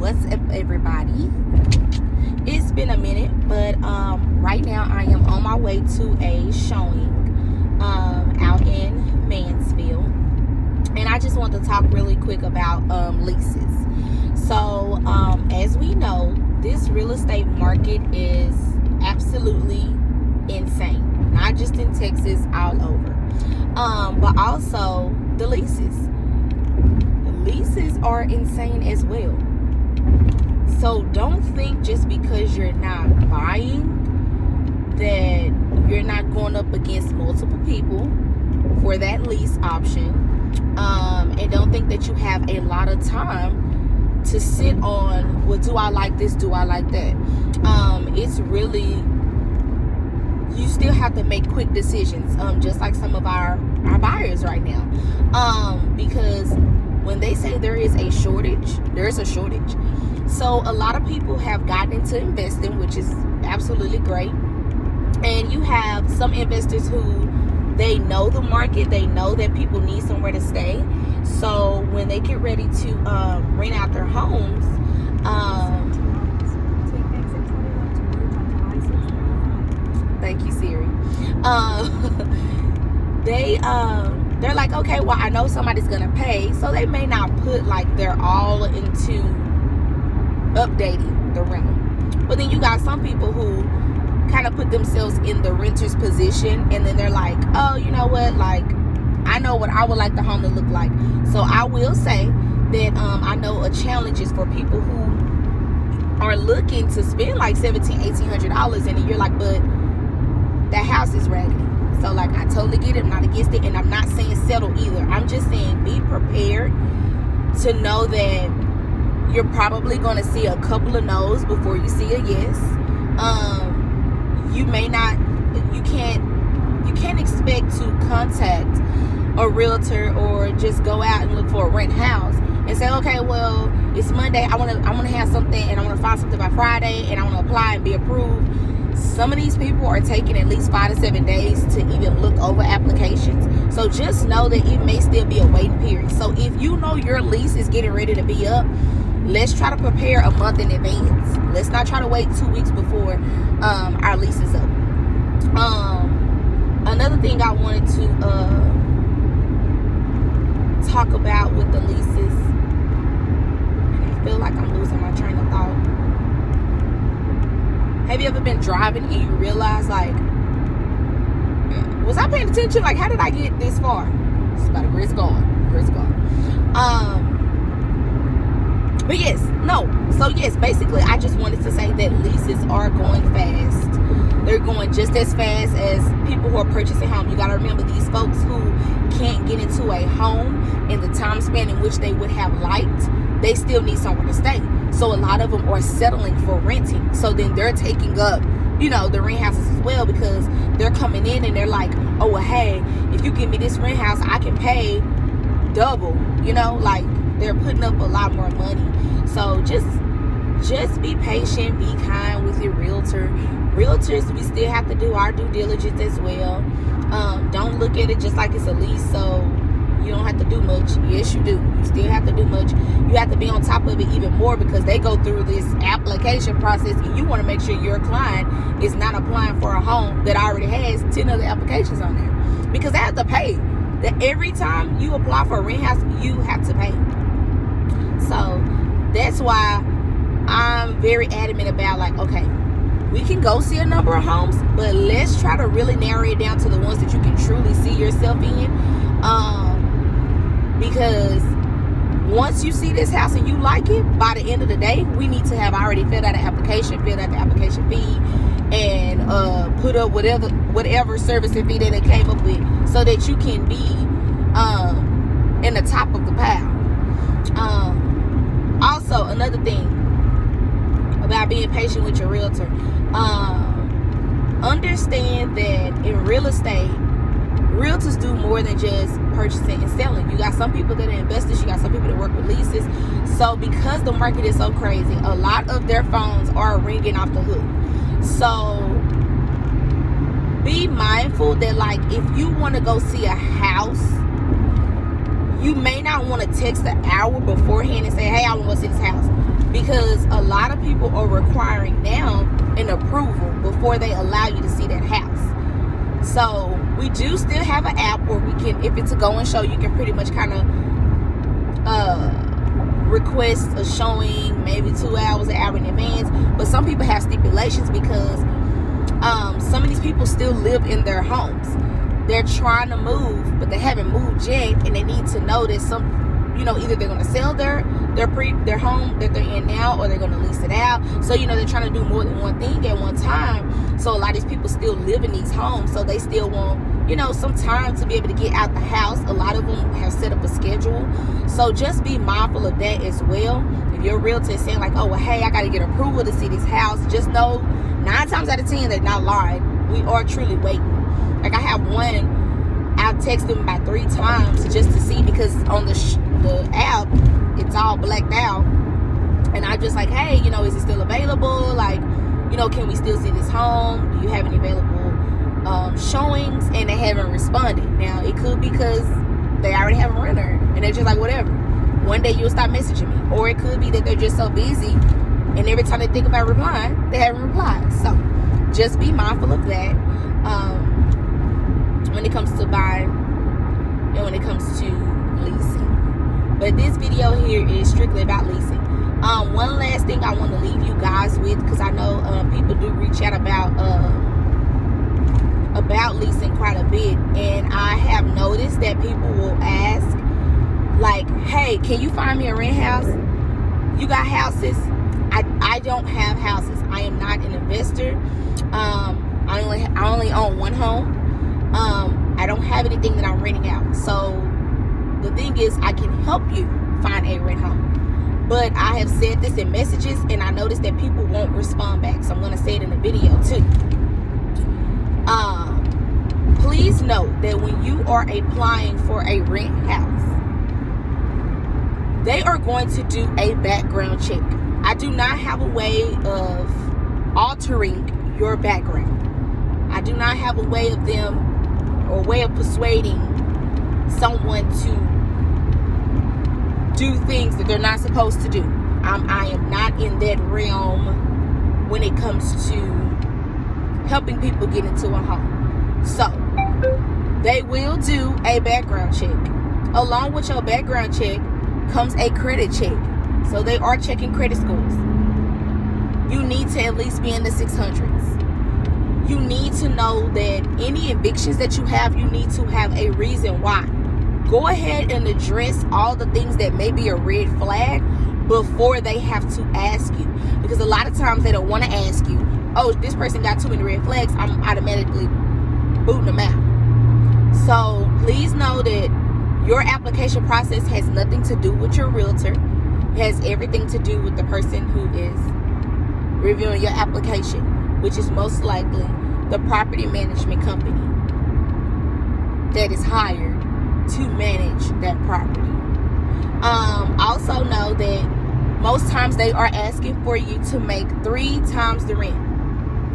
What's up, everybody? It's been a minute, but right now I am on my way to a showing out in Mansfield, and I just want to talk really quick about leases. So as we know, this real estate market is absolutely insane, not just in Texas, all over, but also the leases are insane as well. So don't think just because you're not buying that you're not going up against multiple people for that lease option, and don't think that you have a lot of time to sit on, well, do I like this, do I like that. It's really, you still have to make quick decisions, just like some of our buyers right now, because when they say there is a shortage, there is a shortage. So a lot of people have gotten into investing, which is absolutely great. And you have some investors who, they know the market, they know that people need somewhere to stay. So when they get ready to rent out their homes, thank you, Siri. They're like, okay, well, I know somebody's gonna pay, so they may not put like their all into updating the rental. But then you got some people who kind of put themselves in the renter's position, and then they're like, oh, you know what, like, I know what I would like the home to look like. So I will say that I know a challenge is for people who are looking to spend like $1,700-$1,800, and then you're like, but that house is raggedy. So like, I totally get it, I'm not against it, and I'm not saying settle either. I'm just saying be prepared to know that you're probably going to see a couple of no's before you see a yes. You can't expect to contact a realtor or just go out and look for a rent house and say, okay, well, it's Monday, I want to have something, and I want to find something by Friday, and I want to apply and be approved. Some of these people are taking at least 5 to 7 days to even look over applications. So just know that it may still be a waiting period. So if you know your lease is getting ready to be up, let's try to prepare a month in advance. Let's not try to wait 2 weeks before our lease is up. Another thing I wanted to talk about with the leases, and I feel like I'm losing my train of thought. Have you ever been driving and you realize, like, was I paying attention? Like, how did I get this far? It's about where it's going. But yes, no. So yes, basically, I just wanted to say that leases are going fast. They're going just as fast as people who are purchasing homes. You got to remember, these folks who can't get into a home in the time span in which they would have liked, they still need somewhere to stay. So a lot of them are settling for renting. So then they're taking up, the rent houses as well, because they're coming in and they're like, oh, well, hey, if you give me this rent house, I can pay double, like they're putting up a lot more money. So just be patient, be kind with your realtor. Realtors, we still have to do our due diligence as well. Don't look at it just like it's a lease, so you don't have to do much. Yes, you do. You still have to do much. You have to be on top of it even more, because they go through this application process, and you want to make sure your client is not applying for a home that already has 10 other applications on there, because they have to pay. That every time you apply for a rent house, you have to pay. So that's why I'm very adamant about, like, okay, we can go see a number of homes, but let's try to really narrow it down to the ones that you can truly see yourself in. Because once you see this house and you like it, by the end of the day, we need to have already filled out the application fee, and put up whatever service and fee that they came up with, so that you can be in the top of the pile. Also, another thing about being patient with your realtor, understand that in real estate, realtors do more than just purchasing and selling. You got some people that are investors, you got some people that work with leases. So because the market is so crazy, a lot of their phones are ringing off the hook. So be mindful that, like, if you want to go see a house, You may not want to text an hour beforehand and say, hey, I want to go see this house, because a lot of people are requiring now an approval before they allow you to see that house. So we do still have an app where we can, if it's a go and show, you can pretty much kind of request a showing maybe 2 hours, an hour in advance. But some people have stipulations because some of these people still live in their homes. They're trying to move, but they haven't moved yet, and they need to know that either they're going to sell their home that they're in now, or they're going to lease it out. So they're trying to do more than one thing at one time. So a lot of these people still live in these homes, so they still want some time to be able to get out the house. A lot of them have set up a schedule, so just be mindful of that as well. If your realtor is saying like, oh well, hey, I got to get approval to see this house, just know 9 times out of 10 they're not lying. We are truly waiting. Like I have one, I've texted them about 3 times just to see, because on the app it's all blacked out, and I'm just like, hey, is it still available? Like, can we still see this home? Do you have any available showings? And they haven't responded. Now it could be because they already have a renter and they're just like, whatever, one day you'll stop messaging me, or it could be that they're just so busy and every time they think about replying, they haven't replied. So just be mindful of that when it comes to buying and when it comes to leasing. But this video here is strictly about leasing. One last thing I want to leave you guys with, because I know people do reach out about leasing quite a bit, and I have noticed that people will ask like, hey, can you find me a rent house? You got houses? I don't have houses. I am not an investor. I only own one home. I don't have anything that I'm renting out. So the thing is, I can help you find a rent home. But I have said this in messages, and I noticed that people won't respond back. So I'm going to say it in the video too. Please note that when you are applying for a rent house, they are going to do a background check. I do not have a way of altering your background. I do not have a way of persuading someone to do things that they're not supposed to do. I am not in that realm when it comes to helping people get into a home. So they will do a background check. Along with your background check comes a credit check. So they are checking credit scores. You need to at least be in the 600s. You need to know that any evictions that you have, you need to have a reason why. Go ahead and address all the things that may be a red flag before they have to ask you. Because a lot of times they don't want to ask you, oh, this person got too many red flags, I'm automatically booting them out. So please know that your application process has nothing to do with your realtor. It has everything to do with the person who is reviewing your application, which is most likely the property management company that is hired to manage that property. Also know that most times they are asking for you to make 3 times the rent.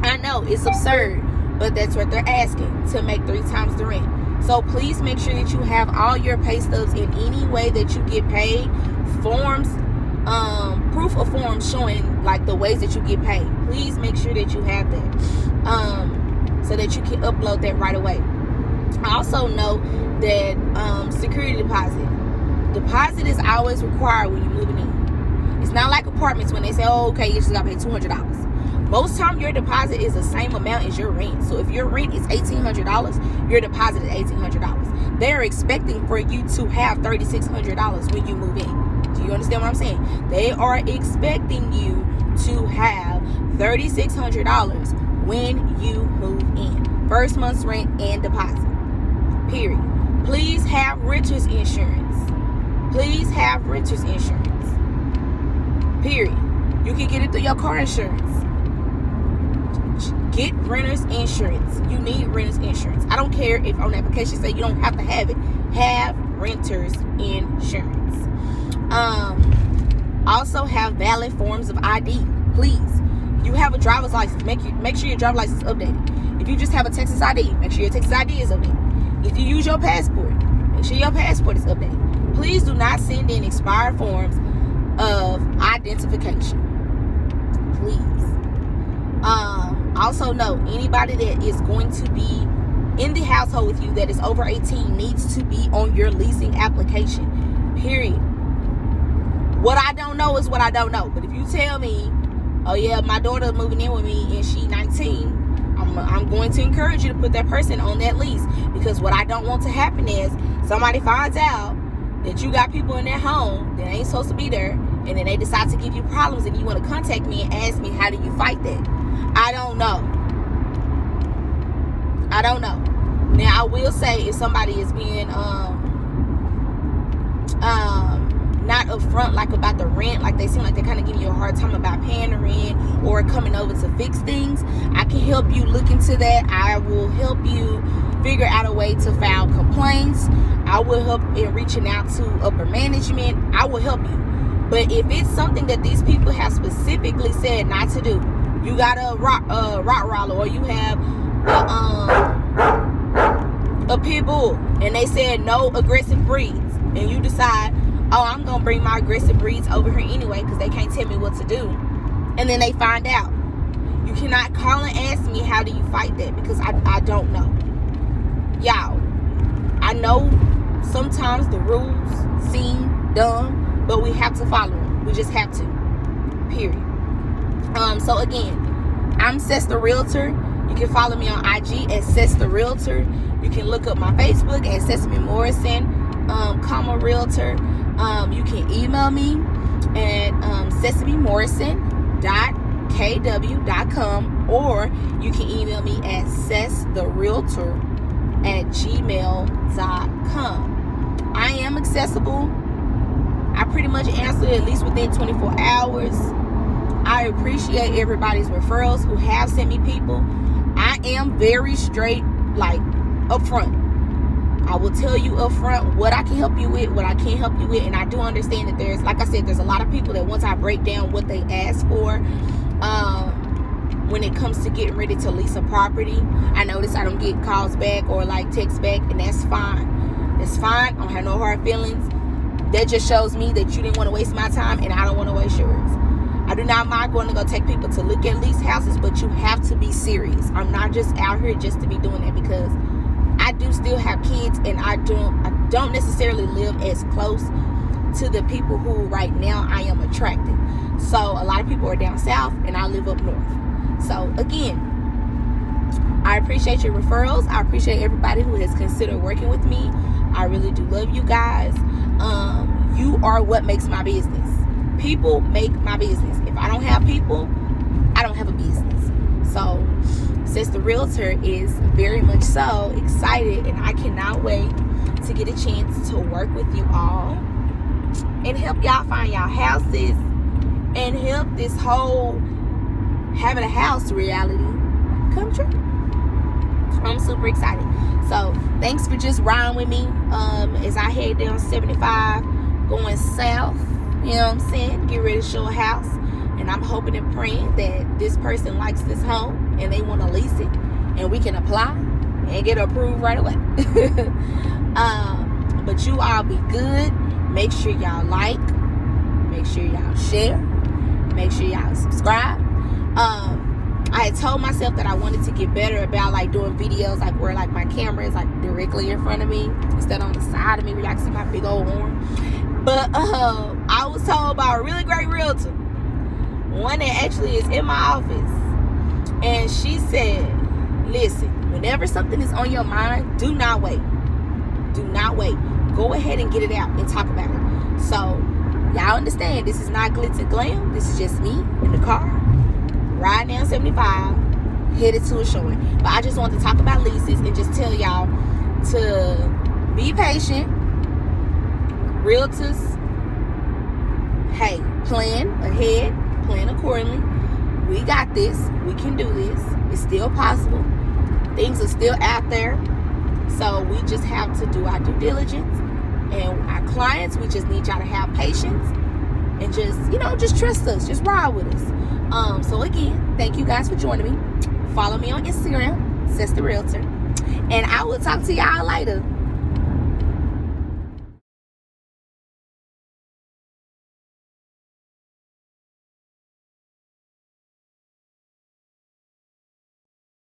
I know it's absurd, but that's what they're asking, to make 3 times the rent. So please make sure that you have all your pay stubs in any way that you get paid, forms, proof of forms showing like the ways that you get paid. Please make sure that you have that, so that you can upload that right away. I also know that security deposit is always required when you're moving in. It's not like apartments when they say, oh, okay, you just gotta pay $200. Most time your deposit is the same amount as your rent. So if your rent is $1,800, your deposit is $1,800. They're expecting for you to have $3,600 when you move in. Do you understand what I'm saying? They are expecting you to have $3,600 when you move in. First month's rent and deposit. Period. Please have renter's insurance. Please have renter's insurance. Period. You can get it through your car insurance. Get renter's insurance. You need renter's insurance. I don't care if on the application say you don't have to have it. Have renter's insurance. Also have valid forms of ID. Please. If you have a driver's license, make sure your driver's license is updated. If you just have a Texas ID, make sure your Texas ID is updated. If you use your passport, make sure your passport is updated. Please do not send in expired forms of identification. Please. Also note, anybody that is going to be in the household with you that is over 18 needs to be on your leasing application. Period. What I don't know is what I don't know. But if you tell me, oh yeah, my daughter moving in with me and she 19, I'm going to encourage you to put that person on that lease, because what I don't want to happen is somebody finds out that you got people in their home that ain't supposed to be there, and then they decide to give you problems, and you want to contact me and ask me, how do you fight that? I don't know. Now, I will say, if somebody is being not upfront, like about the rent, like they seem like they're kind of giving you a hard time about paying the rent or coming over to fix things, I can help you look into that. I will help you figure out a way to file complaints. I will help in reaching out to upper management. I will help you. But if it's something that these people have specifically said not to do, you got a Rottweiler, or you have a pit bull, and they said no aggressive breeds, and you decide, oh, I'm going to bring my aggressive breeds over here anyway because they can't tell me what to do. And then they find out. You cannot call and ask me, how do you fight that? Because I don't know. Y'all, I know sometimes the rules seem dumb, but we have to follow them. We just have to. Period. So again, I'm SesTheRealtor. You can follow me on IG at SesTheRealtor. You can look up my Facebook at Sesame Morrison, Realtor. You can email me at sesamemorrison.kw.com, or you can email me at SesTheRealtor@gmail.com. I am accessible. I pretty much answer at least within 24 hours. I appreciate everybody's referrals who have sent me people. I am very straight, like, upfront. I will tell you up front what I can help you with, what I can't help you with. And I do understand that there's, like I said, there's a lot of people that once I break down what they ask for, when it comes to getting ready to lease a property, I notice I don't get calls back or like texts back, and that's fine. That's fine. I don't have no hard feelings. That just shows me that you didn't want to waste my time, and I don't want to waste yours. I do not mind going to go take people to look at lease houses, but you have to be serious. I'm not just out here just to be doing that, because I do still have kids, and I don't necessarily live as close to the people who right now I am attracting. So a lot of people are down south, and I live up north. So again, I appreciate your referrals. I appreciate everybody who has considered working with me. I really do love you guys. You are what makes my business. People make my business. If I don't have people, I don't have a business. So SesTheRealtor is very much so excited, and I cannot wait to get a chance to work with you all and help y'all find y'all houses and help this whole having a house reality come true. I'm super excited. So thanks for just riding with me as I head down 75 going south. You know what I'm saying? Get ready to show a house. And I'm hoping and praying that this person likes this home and they want to lease it, and we can apply and get approved right away. But you all be good. Make sure y'all like. Make sure y'all share. Make sure y'all subscribe. I had told myself that I wanted to get better about like doing videos like where like my camera is like directly in front of me instead on the side of me where y'all can see my big old horn. But I was told by a really great realtor, one that actually is in my office, and she said, listen, whenever something is on your mind, do not wait. Do not wait. Go ahead and get it out and talk about it. So y'all understand, this is not glitz and glam. This is just me in the car riding down 75 headed to a showing. But I just wanted to talk about leases and just tell y'all to be patient. Realtors, hey, plan ahead, plan accordingly. We got this. We can do this. It's still possible. Things are still out there. So we just have to do our due diligence. And our clients, we just need y'all to have patience and just trust us. Just ride with us. So again, thank you guys for joining me. Follow me on Instagram, SesTheRealtor. And I will talk to y'all later.